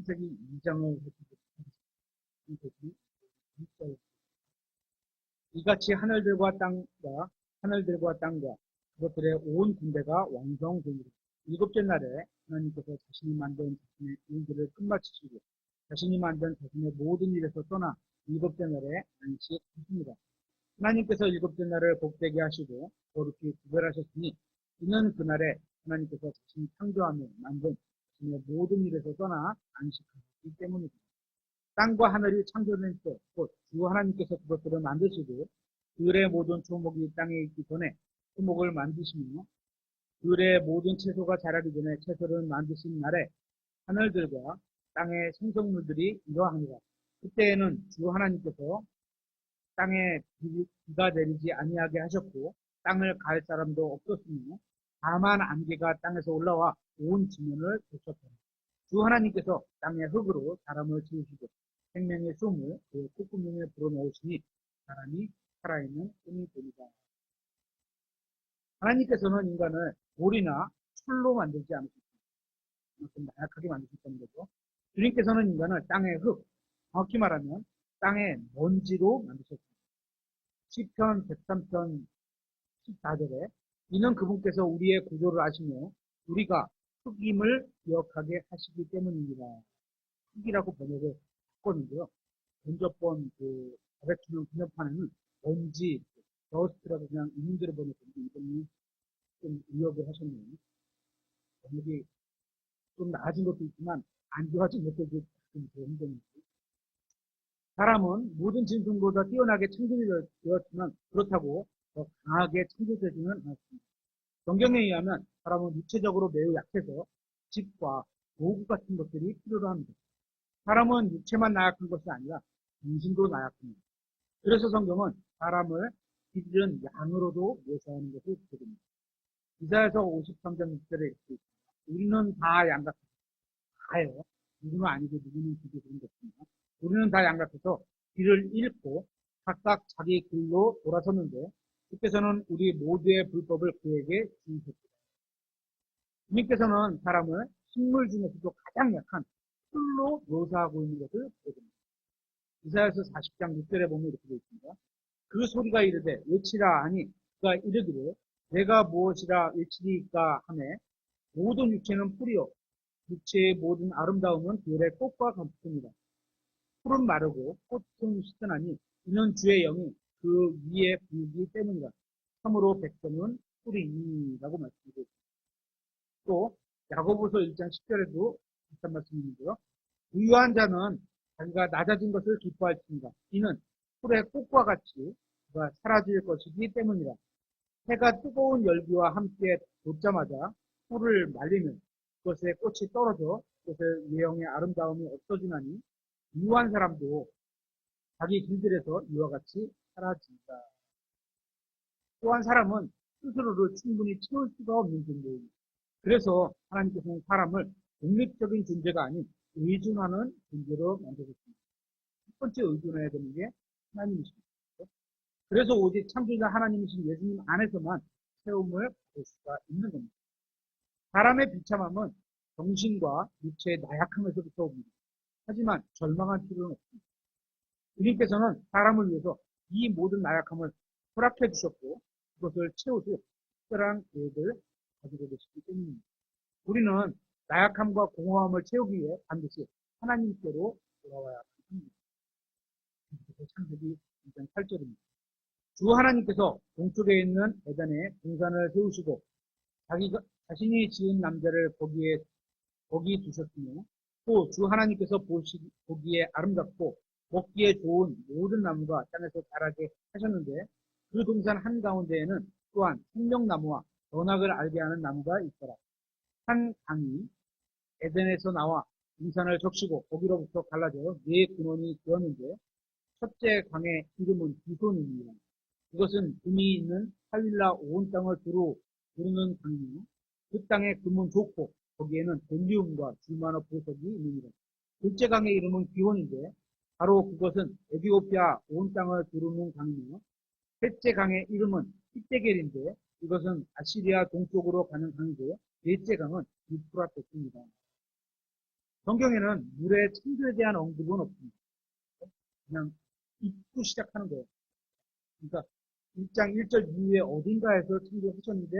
창세기 2장을 이같이 하늘들과 땅과 그것들의 온 군대가 완성되니라. 일곱째 날에 하나님께서 자신이 만든 자신의 일들을 끝마치시고 자신이 만든 자신의 모든 일에서 떠나 일곱째 날에 안식하십니다. 하나님께서 일곱째 날을 복되게 하시고 거룩히 구별하셨으니 이는 그날에 하나님께서 자신이 창조하며 만든 자신의 모든 일에서 떠나 안식하셨기 때문이다. 땅과 하늘이 창조된 때, 곧 주 하나님께서 그것들을 만드시고 그들의 모든 초목이 땅에 있기 전에 초목을 만드시며 그들의 모든 채소가 자라기 전에 채소를 만드신 날에 하늘들과 땅의 생성물들이 이러하니라. 그때에는 주 하나님께서 땅에 비가 내리지 아니하게 하셨고 땅을 갈 사람도 없었으며 다만 안개가 땅에서 올라와 온 지면을 덮쳤더라. 주 하나님께서 땅의 흙으로 사람을 지으시고 생명의 숨을 그 콧구멍에 불어넣으시니 사람이 살아있는 꿈이 되리라. 하나님께서는 인간을 돌이나 철로 만들지 않으셨습니다. 좀 나약하게 만드셨다는 거죠. 주님께서는 인간을 땅의 흙, 정확히 말하면 땅의 먼지로 만드셨습니다. 시편 103편 14절에 이는 그분께서 우리의 구조를 아시며 우리가 흙임을 기억하게 하시기 때문입니다. 흙이라고 번역을 했거든요. 먼저번 그 가르치는 번역판에는 먼지, 더스트라고 그냥 이민들을 번역했는데 이번에 좀 의역을 하셨네요. 번역이 좀 나아진 것도 있지만 안 좋아진 것도 좀 힘듭니다. 사람은 모든 짐승보다 뛰어나게 창조되었지만 그렇다고 더 강하게 창조되지는 않았습니다. 성경에 의하면 사람은 육체적으로 매우 약해서 집과 도구 같은 것들이 필요로 합니다. 사람은 육체만 나약한 것이 아니라 정신도 나약합니다. 그래서 성경은 사람을 기른 양으로도 묘사하는 것을 보입니다. 이사야서 53장 6절에 이렇게 있습니다. 우리는 다 양같아서 다예요. 누구는 아니고 누구는 그게 그런 것입니다. 우리는 다 양같아서 길을 잃고 각각 자기 길로 돌아섰는데 주께서는 우리 모두의 불법을 그에게 주셨습니다. 주님께서는 사람을 식물 중에서도 가장 약한 풀로 묘사하고 있는 것을 보입니다. 이사야서 40장 6절에 보면 이렇게 되어 있습니다. 그 소리가 이르되 외치라 하니 그가 이르기를 내가 무엇이라 외치리까 하매 모든 육체는 풀이요 육체의 모든 아름다움은 들의 꽃과 같습니다. 풀은 마르고 꽃은 시드나니 이는 주의 영이 그 위에 불기 때문이다. 참으로 백성은 풀이니라고 말씀드리고 있습니다. 또 야고보서 1장 10절에도 비슷한 말씀이 있는데요. 부유한 자는 자기가 낮아진 것을 기뻐할지니라. 이는 풀의 꽃과 같이 그가 사라질 것이기 때문이라. 해가 뜨거운 열기와 함께 돋자마자 풀을 말리면 그것의 꽃이 떨어져 그것의 외형의 아름다움이 없어지나니 유한 사람도 자기 길들에서 이와 같이 사라진다. 또한 사람은 스스로를 충분히 채울 수가 없는 존재입니다. 그래서 하나님께서는 사람을 독립적인 존재가 아닌 의존하는 존재로 만드셨습니다. 첫 번째 의존해야 되는 게 하나님이십니다. 그래서 오직 창조자 하나님이신 예수님 안에서만 채움을 받을 수가 있는 겁니다. 사람의 비참함은 정신과 육체의 나약함에서부터 옵니다. 하지만 절망할 필요는 없습니다. 주님께서는 사람을 위해서 이 모든 나약함을 허락해 주셨고 그것을 채우실 특별한 계획을 가지고 계시기 때문입니다. 우리는 나약함과 공허함을 채우기 위해 반드시 하나님께로 돌아와야 합니다. 창세기 2장 8절입니다. 주 하나님께서 동쪽에 있는 에덴에 동산을 세우시고 자신이 지은 남자를 거기 두셨으며 또 주 하나님께서 보기에 아름답고 먹기에 좋은 모든 나무가 땅에서 자라게 하셨는데 그 동산 한가운데에는 또한 생명나무와 선악을 알게 하는 나무가 있더라. 한 강이 에덴에서 나와 동산을 적시고 거기로부터 갈라져 네 근원이 되었는데 첫째 강의 이름은 기손입니다. 이것은 금이 있는 하윌라 온 땅을 두루 부르는 강이며 그 땅의 금은 좋고 거기에는 벨리움과 줄만어 보석이 있느니라. 둘째 강의 이름은 기혼인데 바로 그것은 에디오피아 온 땅을 두르는 강이며 셋째 강의 이름은 히데겔인데 이것은 아시리아 동쪽으로 가는 강이고 넷째 강은 유프라테스입니다. 성경에는 물의 창조에 대한 언급은 없습니다. 그냥 잊고 시작하는 거예요. 그러니까 1장 1절 이후에 어딘가에서 창조하셨는데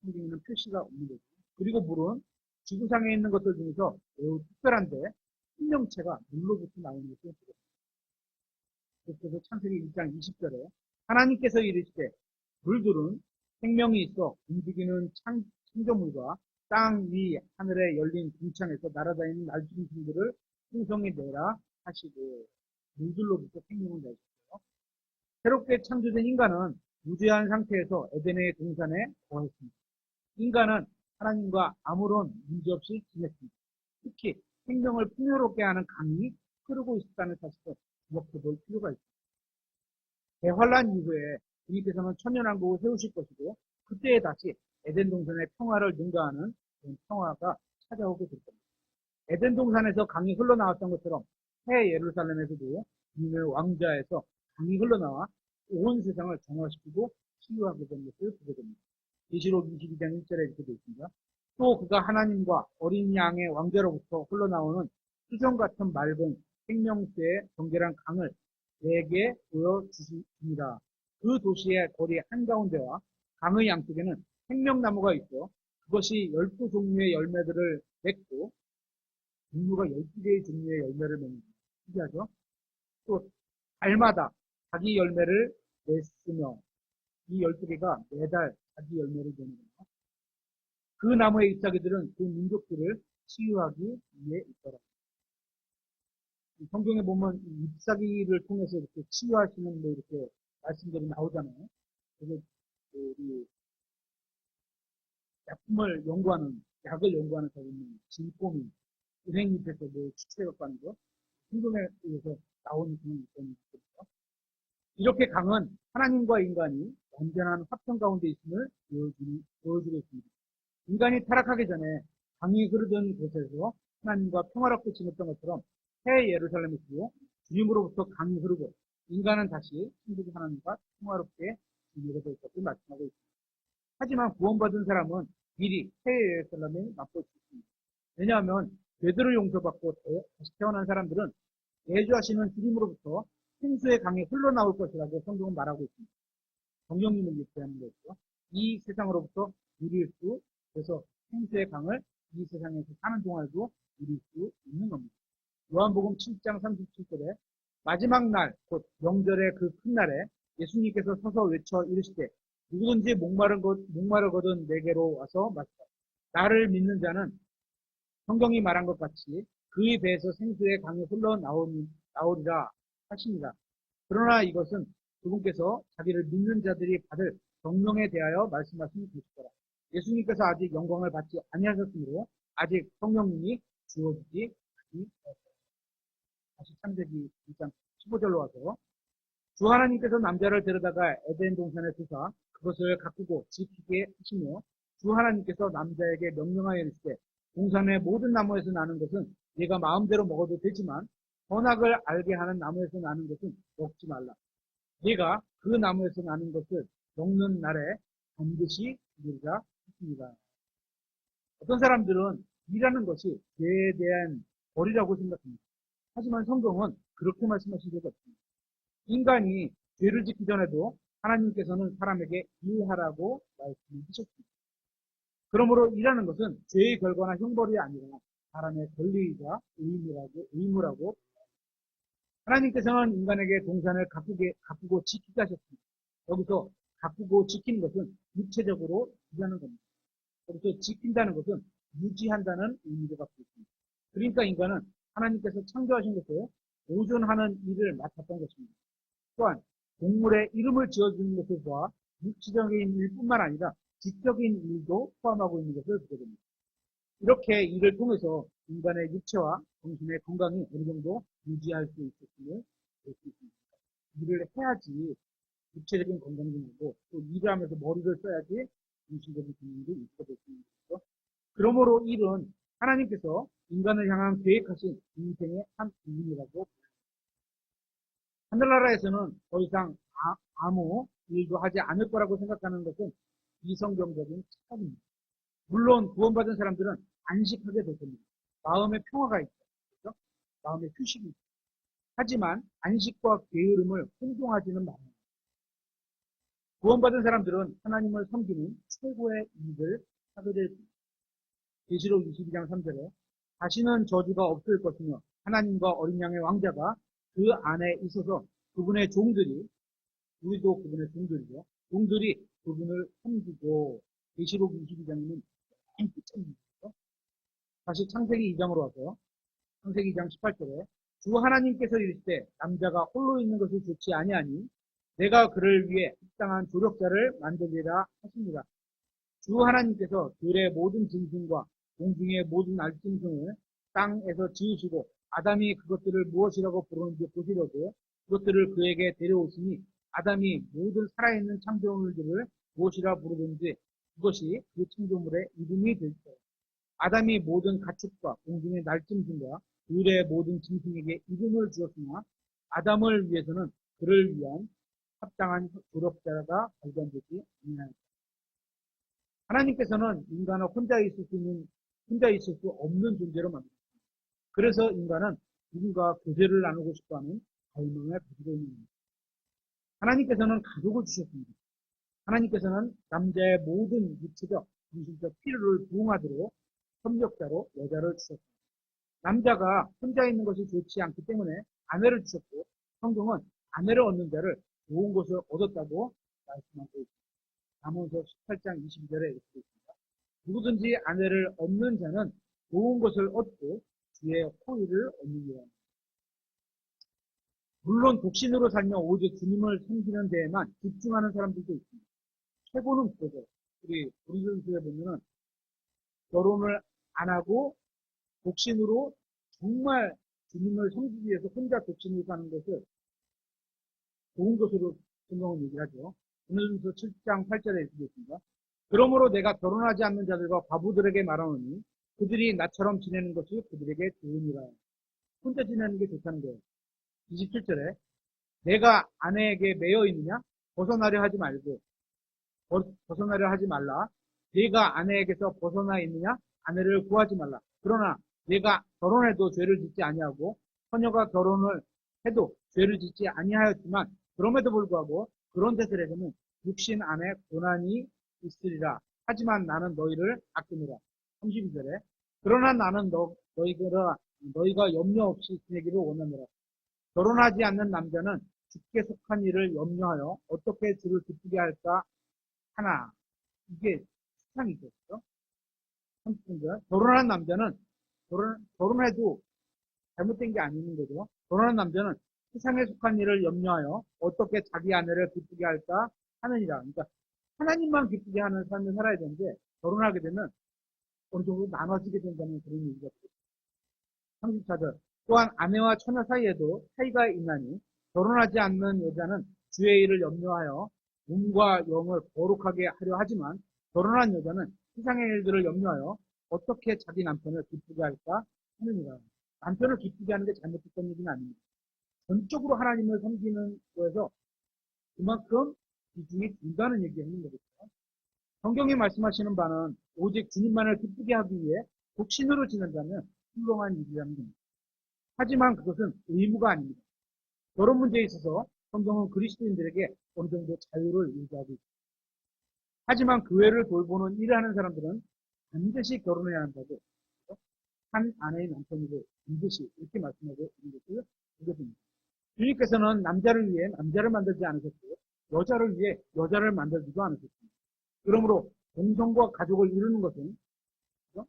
성경에는 표시가 없는 거죠. 그리고 물은 지구상에 있는 것들 중에서 매우 특별한데 생명체가 물로부터 나오는 것을 보게 됩니다. 그래서 창세기 1장 20절에 하나님께서 이르시되 물들은 생명이 있어 움직이는 창조물과 땅 위 하늘에 열린 궁창에서 날아다니는 날짐승들을 풍성히 내라 하시고 물들로부터 생명을 내셨어요. 새롭게 창조된 인간은 무죄한 상태에서 에덴의 동산에 거했습니다. 인간은 하나님과 아무런 문제없이 지냈습니다. 특히 생명을 풍요롭게 하는 강이 흐르고 있었다는 사실을 기억해 볼 필요가 있습니다. 대환란 이후에 주님께서는 천년왕국을 세우실 것이고 그때에 다시 에덴 동산의 평화를 능가하는 그런 평화가 찾아오게 될 겁니다. 에덴 동산에서 강이 흘러나왔던 것처럼 새 예루살렘에서도 주님의 왕자에서 강이 흘러나와 온 세상을 정화시키고 치유하게 된 것을 보게 됩니다. 계시록 22장 1절에 이렇게 되어 있습니다. 또 그가 하나님과 어린 양의 왕자로부터 흘러나오는 수정 같은 맑은 생명수의 정결한 강을 내게 보여주십니다. 그 도시의 거리 한가운데와 강의 양쪽에는 생명나무가 있어 그것이 12종류의 열매들을 맺고 종류가 12개의 종류의 열매를 맺는 거예요. 신기하죠? 또 달마다 자기 열매를 냈으며 이 12개가 매달 자기 열매를 내는 거예요. 그 나무의 잎사귀들은 그 민족들을 치유하기 위해 있더라. 성경에 보면 잎사귀를 통해서 이렇게 치유하시는 뭐 이렇게 말씀들이 나오잖아요. 그래서 우리 약을 연구하는 사람은 진포미, 은행잎에서 뭐 추출해갖고 하는 거, 성경에 의해서 나오는 그런 것들이죠. 이렇게 강은 하나님과 인간이 완전한 합성 가운데 있음을 보여주고 있습니다. 인간이 타락하기 전에 강이 흐르던 곳에서 하나님과 평화롭게 지냈던 것처럼 새 예루살렘에서도 주님으로부터 강이 흐르고 인간은 다시 천국 하나님과 평화롭게 지내게 될 것을 말씀하고 있습니다. 하지만 구원받은 사람은 미리 새 예루살렘에 맛볼 수 있습니다. 왜냐하면 죄들을 용서받고 다시 태어난 사람들은 내주하시는 주님으로부터 생수의 강이 흘러나올 것이라고 성경은 말하고 있습니다. 성령님을 얘기하는 것이죠. 이 세상으로부터 누릴 수, 그래서 생수의 강을 이 세상에서 사는 동안에도 누릴 수 있는 겁니다. 요한복음 7장 37절에 마지막 날, 곧 명절의 그 큰 날에 예수님께서 서서 외쳐 이르시되 누구든지 목마르거든 내게로 와서 마시라. 나를 믿는 자는 성경이 말한 것 같이 그의 배에서 생수의 강이 흘러나오리라 하십니다. 그러나 이것은 그분께서 자기를 믿는 자들이 받을 성령에 대하여 말씀하신 것이더라. 예수님께서 아직 영광을 받지 아니하셨으므로 아직 성령님이 주어지지 아니하셨습니다. 다시 창세기 2장 15절로 와서 주 하나님께서 남자를 데려다가 에덴 동산에 두사 그것을 가꾸고 지키게 하시며 주 하나님께서 남자에게 명령하여 이르시되 동산의 모든 나무에서 나는 것은 네가 마음대로 먹어도 되지만 선악을 알게 하는 나무에서 나는 것은 먹지 말라. 네가 그 나무에서 나는 것을 먹는 날에 반드시 죽으리라 했습니다. 어떤 사람들은 이라는 것이 죄에 대한 벌이라고 생각합니다. 하지만 성경은 그렇게 말씀하신 적이 없습니다. 인간이 죄를 짓기 전에도 하나님께서는 사람에게 일하라고 말씀하셨습니다. 그러므로 일하는 것은 죄의 결과나 형벌이 아니라 사람의 권리이자 의무라고 하나님께서는 인간에게 동산을 가꾸고 지키게 하셨습니다. 여기서 가꾸고 지키는 것은 육체적으로 일하는 겁니다. 여기서 지킨다는 것은 유지한다는 의미를 갖고 있습니다. 그러니까 인간은 하나님께서 창조하신 것을 보존하는 일을 맡았던 것입니다. 또한 동물의 이름을 지어주는 것을 보아 육체적인 일뿐만 아니라 지적인 일도 포함하고 있는 것을 보게 됩니다. 이렇게 일을 통해서 인간의 육체와 정신의 건강이 어느 정도 유지할 수 있었음을 볼 수 있습니다. 일을 해야지 육체적인 건강도 있고 또 일을 하면서 머리를 써야지 정신적인 건강도 있게 될 수 있는 거죠. 그러므로 일은 하나님께서 인간을 향한 계획하신 인생의 한 부분이라고 하늘나라에서는 더 이상 아무 일도 하지 않을 거라고 생각하는 것은 이성경적인 착각입니다. 물론 구원받은 사람들은 안식하게 될 겁니다. 마음의 평화가 있죠. 마음의 휴식이. 하지만 안식과 게으름을 혼동하지는 말아요. 구원받은 사람들은 하나님을 섬기는 최고의 일을 하게 됩니다. 계시록 22장 3절에 다시는 저주가 없을 것이며 하나님과 어린 양의 왕자가 그 안에 있어서 그분의 종들이, 우리도 그분의 종들이죠. 종들이 그분을 섬기고. 계시록 22장에는 맨 끝입니다. 다시 창세기 2장으로 와서 창세기 2장 18절에 주 하나님께서 이르시되 남자가 홀로 있는 것이 좋지 아니하니 내가 그를 위해 합당한 조력자를 만들리라 하십니다. 주 하나님께서 들의 모든 짐승과 공중의 모든 날짐승을 땅에서 지으시고 아담이 그것들을 무엇이라고 부르는지 보시려고 그것들을 그에게 데려오시니 아담이 모든 살아있는 창조물들을 무엇이라 부르든지 그것이 그 창조물의 이름이 될 때 아담이 모든 가축과 공중의 날짐승과 들의 모든 짐승에게 이름을 주었으나 아담을 위해서는 그를 위한 합당한 조력자가 발견되지 아니하였다. 하나님께서는 인간을 혼자 있을 수 없는 존재로 만드셨습니다. 그래서 인간은 누군가 교제를 나누고 싶어하는 갈망을 가지고 있는 겁니다. 하나님께서는 가족을 주셨습니다. 하나님께서는 남자의 모든 육체적, 정신적 필요를 부응하도록 협력자로 여자를 주셨습니다. 남자가 혼자 있는 것이 좋지 않기 때문에 아내를 주셨고 성경은 아내를 얻는 자를 좋은 것을 얻었다고 말씀하고 있습니다. 잠언서 18장 22절에 이렇게 있습니다. 누구든지 아내를 얻는 자는 좋은 것을 얻고 주의 호의를 얻느니라. 물론 독신으로 살며 오직 주님을 섬기는 데에만 집중하는 사람들도 있습니다. 최고는 그거죠. 우리 브리전스에 보면은 결혼을 안 하고 독신으로 정말 주님을 섬기기 위해서 혼자 독신으로 사는 것을 좋은 것으로 성경은 얘기를 하죠. 고린도전서 7장 8절에 이렇게 있습니다. 그러므로 내가 결혼하지 않는 자들과 과부들에게 말하노니 그들이 나처럼 지내는 것이 그들에게 좋으니라. 혼자 지내는 게 좋다는 거예요. 27절에 내가 아내에게 매여 있느냐? 벗어나려 하지 말고 벗어나려 하지 말라. 네가 아내에게서 벗어나 있느냐? 아내를 구하지 말라. 그러나 네가 결혼해도 죄를 짓지 아니하고 처녀가 결혼을 해도 죄를 짓지 아니하였지만 그럼에도 불구하고 그런 데들에게는 육신 안에 고난이 있으리라. 하지만 나는 너희를 아끼노라. 32절에 그러나 나는 너희가 염려 없이 지내기를 원하노라. 결혼하지 않는 남자는 죽게 속한 일을 염려하여 어떻게 주를 기쁘게 할까 하나. 이게 추상이죠. 그렇죠? 30절. 결혼한 남자는 결혼해도 잘못된 게 아닌 거죠. 결혼한 남자는 세상에 속한 일을 염려하여 어떻게 자기 아내를 기쁘게 할까 하느니라. 그러니까 하나님만 기쁘게 하는 삶을 살아야 되는데 결혼하게 되면 어느 정도 나눠지게 된다는 그런 얘기가 되죠. 34절. 또한 아내와 처녀 사이에도 차이가 있나니 결혼하지 않는 여자는 주의 일을 염려하여 몸과 영을 거룩하게 하려 하지만 결혼한 여자는 세상의 일들을 염려하여 어떻게 자기 남편을 기쁘게 할까 하느니라. 남편을 기쁘게 하는 게 잘못됐다는 얘기는 아닙니다. 전적으로 하나님을 섬기는 거에서 그만큼 비중이 둔다는 얘기를 하는 거겠죠. 성경이 말씀하시는 바는 오직 주님만을 기쁘게 하기 위해 독신으로 지낸다면 훌륭한 일이라는 겁니다. 하지만 그것은 의무가 아닙니다. 결혼 문제에 있어서 성경은 그리스도인들에게 어느 정도 자유를 유지하고 있습니다. 하지만 교회를 돌보는 일을 하는 사람들은 반드시 결혼해야 한다고 한 아내의 남편이고 반드시 이렇게 말씀하고 있는 것을 보게 됩니다. 주님께서는 남자를 위해 남자를 만들지 않으셨고 여자를 위해 여자를 만들지도 않으셨습니다. 그러므로 동성과 가족을 이루는 것은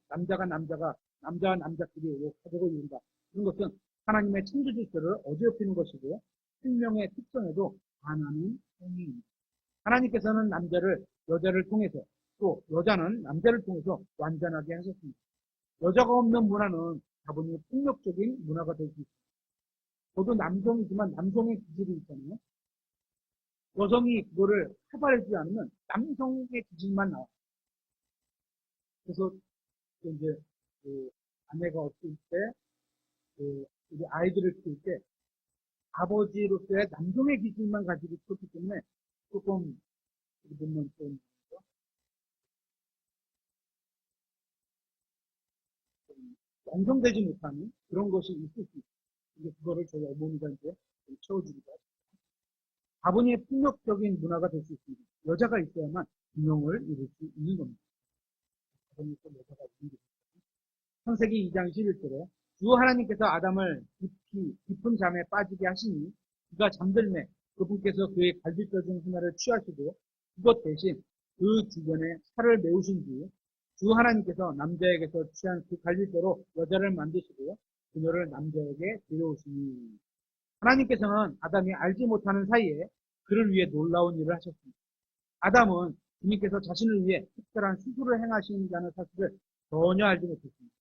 남자와 남자끼리 가족을 이룬다. 이런 것은 하나님의 창조 질서를 어지럽히는 것이고 생명의 특성에도 반하는 행위입니다. 하나님께서는 남자를 여자를 통해서 또 여자는 남자를 통해서 완전하게 하셨습니다. 여자가 없는 문화는 다분히 폭력적인 문화가 될 수 있습니다. 저도 남성이지만 남성의 기질이 있잖아요. 여성이 그거를 카바해주지 않으면 남성의 기질만 나와요. 그래서 이제 그 아내가 없을 때, 우리 아이들을 키울 때 아버지로서의 남성의 기질만 가지고 키웠기 때문에 조금 보면 좀 완성되지 못하는 그런 것이 있을 수 있어요. 이제 그거를 저희 어머니가 이제 채워주기도 하죠. 다분히 폭력적인 문화가 될 수 있습니다. 여자가 있어야만 균형을 이룰 수 있는 겁니다. 다분히 또 여자가 있는 거죠. 창세기 2장 21절에 주 하나님께서 아담을 깊은 잠에 빠지게 하시니 그가 잠들매 그분께서 그의 갈비뼈 중 하나를 취하시고 그것 대신 그 주변에 살을 메우신 뒤 주 하나님께서 남자에게서 취한 그 갈비뼈로 여자를 만드시고 그녀를 남자에게 데려오시니 하나님께서는 아담이 알지 못하는 사이에 그를 위해 놀라운 일을 하셨습니다. 아담은 주님께서 자신을 위해 특별한 수술을 행하신다는 사실을 전혀 알지 못했습니다.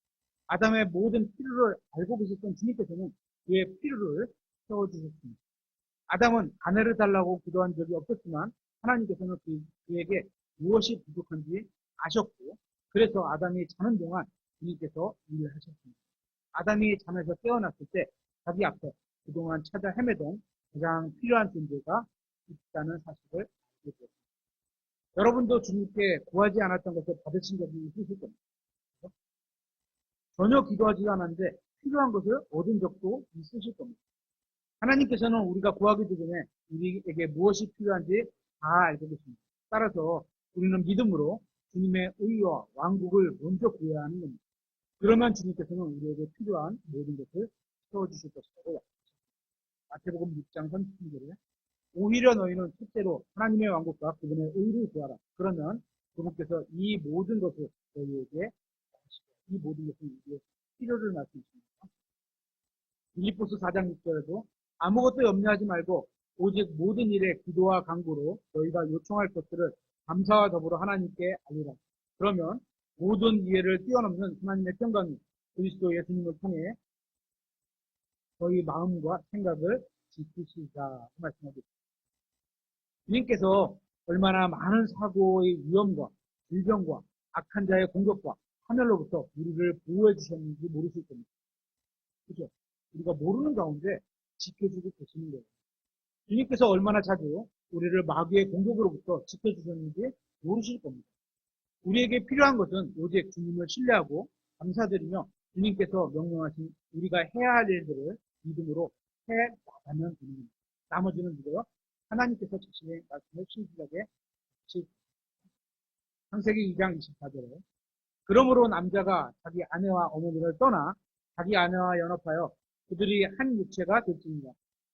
아담의 모든 필요를 알고 계셨던 주님께서는 그의 필요를 채워주셨습니다. 아담은 아내를 달라고 기도한 적이 없었지만 하나님께서는 그에게 무엇이 부족한지 아셨고 그래서 아담이 자는 동안 주님께서 일을 하셨습니다. 아담이 잠에서 깨어났을 때 자기 앞에 그동안 찾아 헤매던 가장 필요한 존재가 있다는 사실을 알게 되었습니다. 여러분도 주님께 구하지 않았던 것을 받으신 적이 있으실 겁니다. 전혀 기도하지 않았는데 필요한 것을 얻은 적도 있으실 겁니다. 하나님께서는 우리가 구하기도 전에 우리에게 무엇이 필요한지 다 알고 계십니다. 따라서 우리는 믿음으로 주님의 의와 왕국을 먼저 구해야 하는 겁니다. 그러면 주님께서는 우리에게 필요한 모든 것을 채워주실 것이라고 약속하십니다. 마태복음 6장 33절에 오히려 너희는 첫째로 하나님의 왕국과 그분의 의를 구하라. 그러면 그분께서 이 모든 것을 너희에게 이 모든 것을 우리의 필요를 말씀하십니다. 빌립보서 4장 6절에도 아무것도 염려하지 말고 오직 모든 일에 기도와 간구로 너희가 요청할 것들을 감사와 더불어 하나님께 알리라. 그러면 모든 이해를 뛰어넘는 하나님의 평강이 그리스도 예수님을 통해 저희 마음과 생각을 지키시자 말씀하고 있습니다. 주님께서 얼마나 많은 사고의 위험과 질병과 악한 자의 공격과 하늘로부터 우리를 보호해 주셨는지 모르실 겁니다. 그죠? 우리가 모르는 가운데 지켜주고 계시는 거예요. 주님께서 얼마나 자주 우리를 마귀의 공격으로부터 지켜주셨는지 모르실 겁니다. 우리에게 필요한 것은 오직 주님을 신뢰하고 감사드리며 주님께서 명령하신 우리가 해야 할 일들을 믿음으로 해 나가면 되는 겁니다. 나머지는 누구요? 하나님께서 자신의 말씀을 신실하게 지키십니다. 창세기 2장 24절에 그러므로 남자가 자기 아내와 어머니를 떠나 자기 아내와 연합하여 그들이 한 육체가 될지니라.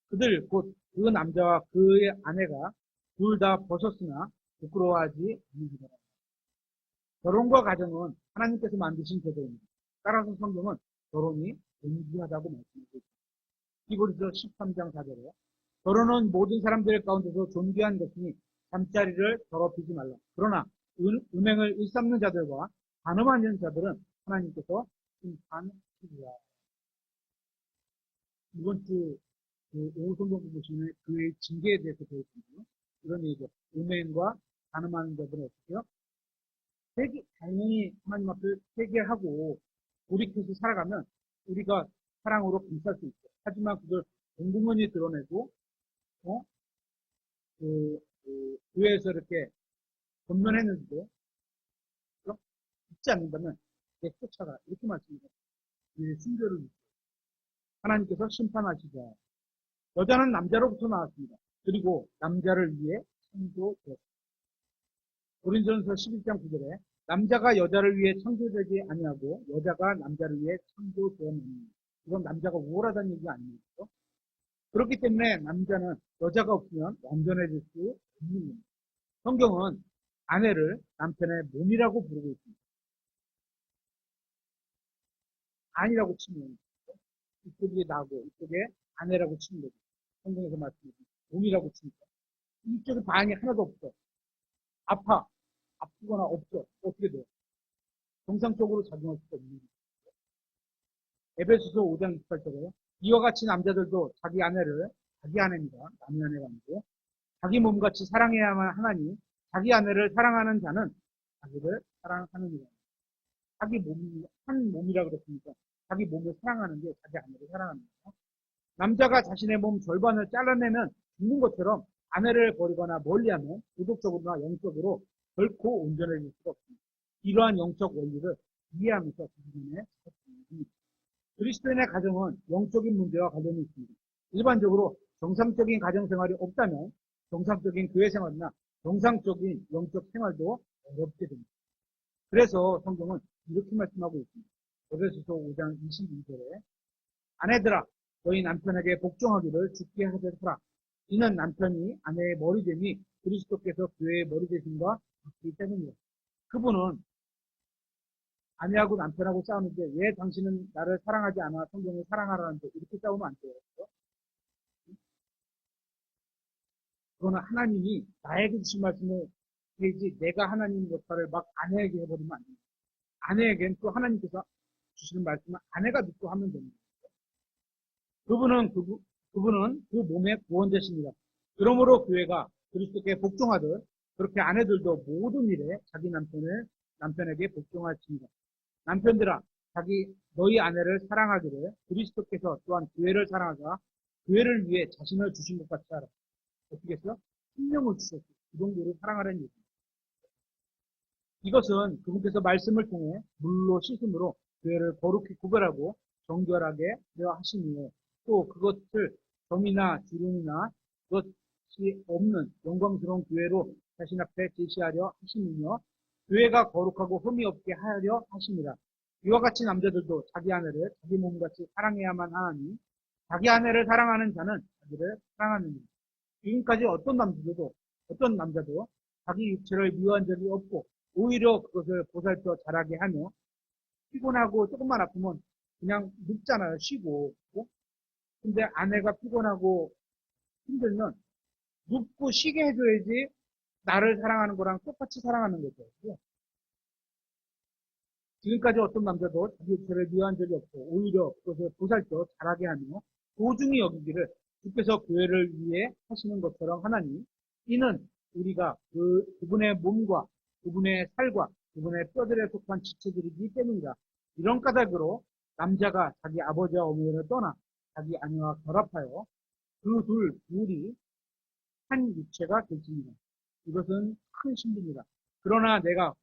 그들 곧 그 남자와 그의 아내가 둘 다 벗었으나 부끄러워하지 않으시더라. 결혼과 가정은 하나님께서 만드신 제도입니다. 따라서 성경은 결혼이 존귀하다고 말씀하고 있습니다. 히브리서 13장 4절에 결혼은 모든 사람들 가운데서 존귀한 것이니 잠자리를 더럽히지 말라. 그러나 음행을 일삼는 자들과 간음하는 자들은 하나님께서 심판하시리라. 이번 주 오후 성경 보시면 그의 징계에 대해서 배웠거든요. 이런 얘기죠. 음행과 간음하는 자들은 어떻게요? 당연히 하나님 앞에 회개하고 돌이켜서 살아가면 우리가 사랑으로 감쌀 수 있죠. 하지만 그걸 공공연히 드러내고 교회에서 이렇게 권면했는데 잊지 않는다면 내 쫓아가 이렇게 말씀드려요. 우리의 순결을 하나님께서 심판하시자. 여자는 남자로부터 나왔습니다. 그리고 남자를 위해 창조되었습니다. 고린도전서 11장 9절에 남자가 여자를 위해 창조되지 아니하고 여자가 남자를 위해 창조되었느니 이건 남자가 우월하다는 얘기가 아닙니다. 그렇기 때문에 남자는 여자가 없으면 완전해질 수 없는 겁니다. 성경은 아내를 남편의 몸이라고 부르고 있습니다. 아니라고 치면 이쪽이 나고 이쪽에 아내라고 치는 거죠. 성경에서 말씀드린 몸이라고 치니까 이쪽에 반이 하나도 없어. 아프거나 없어. 어떻게 돼요? 정상적으로 작용할 수가 없는 거죠. 에베소서 5장 28절에 이와 같이 남자들도 자기 아내를 자기 아내입니다. 남의 아내가 아니고 자기 몸같이 사랑해야만 하나니 자기 아내를 사랑하는 자는 자기를 사랑하느니라. 자기 몸이 한 몸이라 그랬으니까 자기 몸을 사랑하는 게 자기 아내를 사랑하는 거죠. 남자가 자신의 몸 절반을 잘라내면 죽는 것처럼 아내를 버리거나 멀리하면 도덕적으로나 영적으로 결코 온전해질 수가 없습니다. 이러한 영적 원리를 이해하면서 자신의 그리스도인의 가정은 영적인 문제와 관련이 있습니다. 일반적으로 정상적인 가정생활이 없다면 정상적인 교회생활이나 정상적인 영적 생활도 어렵게 됩니다. 그래서 성경은 이렇게 말씀하고 있습니다. 에베소서 5장 22절에 아내들아 너희 남편에게 복종하기를 주께 하듯하라. 이는 남편이 아내의 머리됨이 그리스도께서 교회의 머리 되심과 같기 때문이다. 그분은 아내하고 남편하고 싸우는데 왜 당신은 나를 사랑하지 않아 성경을 사랑하라는데 이렇게 싸우면 안 돼요. 그거는 하나님이 나에게 주신 말씀을 해야지 내가 하나님 역할을 막 아내에게 해버리면 안 됩니다. 아내에겐 또 하나님께서 주시는 말씀을 아내가 듣고 하면 됩니다. 그분은 그 몸의 구원자십니다. 그러므로 교회가 그리스도께 복종하듯 그렇게 아내들도 모든 일에 자기 남편에게 복종하십니다. 남편들아 너희 아내를 사랑하기를 그리스도께서 또한 교회를 사랑하사 교회를 위해 자신을 주신 것 같이 하라. 어떻게 했어요? 생명을 주셨어요. 그 정도로 사랑하라는 얘기입니다. 이것은 그분께서 말씀을 통해 물로 씻음으로 교회를 거룩히 구별하고 정결하게 되어 하시니에 또 그것을 점이나 주름이나 그것이 없는 영광스러운 교회로 자신 앞에 제시하려 하시며 교회가 거룩하고 흠이 없게 하려 하십니다. 이와 같이 남자들도 자기 아내를 자기 몸같이 사랑해야만 하니 자기 아내를 사랑하는 자는 자기를 사랑하느니라. 지금까지 어떤 남자도 자기 육체를 미워한 적이 없고 오히려 그것을 보살펴 자라게 하며 피곤하고 조금만 아프면 그냥 눕잖아요. 쉬고. 근데 아내가 피곤하고 힘들면 눕고 쉬게 해줘야지 나를 사랑하는 거랑 똑같이 사랑하는 거죠. 지금까지 어떤 남자도 자기 육체를 미워한 적이 없고 오히려 그것을 보살펴 자라게 하며 소중히 여기기를 주께서 교회를 위해 하시는 것처럼 하나니 이는 우리가 그분의 몸과 그분의 살과 그분의 뼈들에 속한 지체들이기 때문이다. 이런 까닭으로 남자가 자기 아버지와 어머니를 떠나 자기 아내와 결합하여 둘이 한 육체가 될지니라. 이것은 큰 신비입니다. 그러나 내가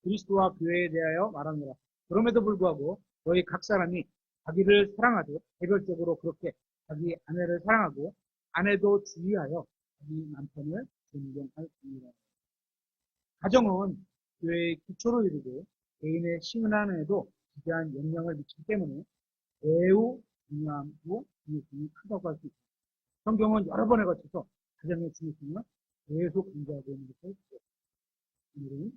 그리스도와 교회에 대하여 말하노라. 그럼에도 불구하고 너희 각 사람이 자기를 사랑하듯 개별적으로 그렇게 자기 아내를 사랑하고 아내도 주의하여 자기 남편을 존경할지니라. 가정은 교회의 기초를 이루고 개인의 신앙에도 기대한 영향을 미치기 때문에 매우 중요하고 중요성이 크다고 할 수 있습니다. 성경은 여러 번에 걸쳐서 가정의 중요성을 계속 강조하고 있는 것을 오늘은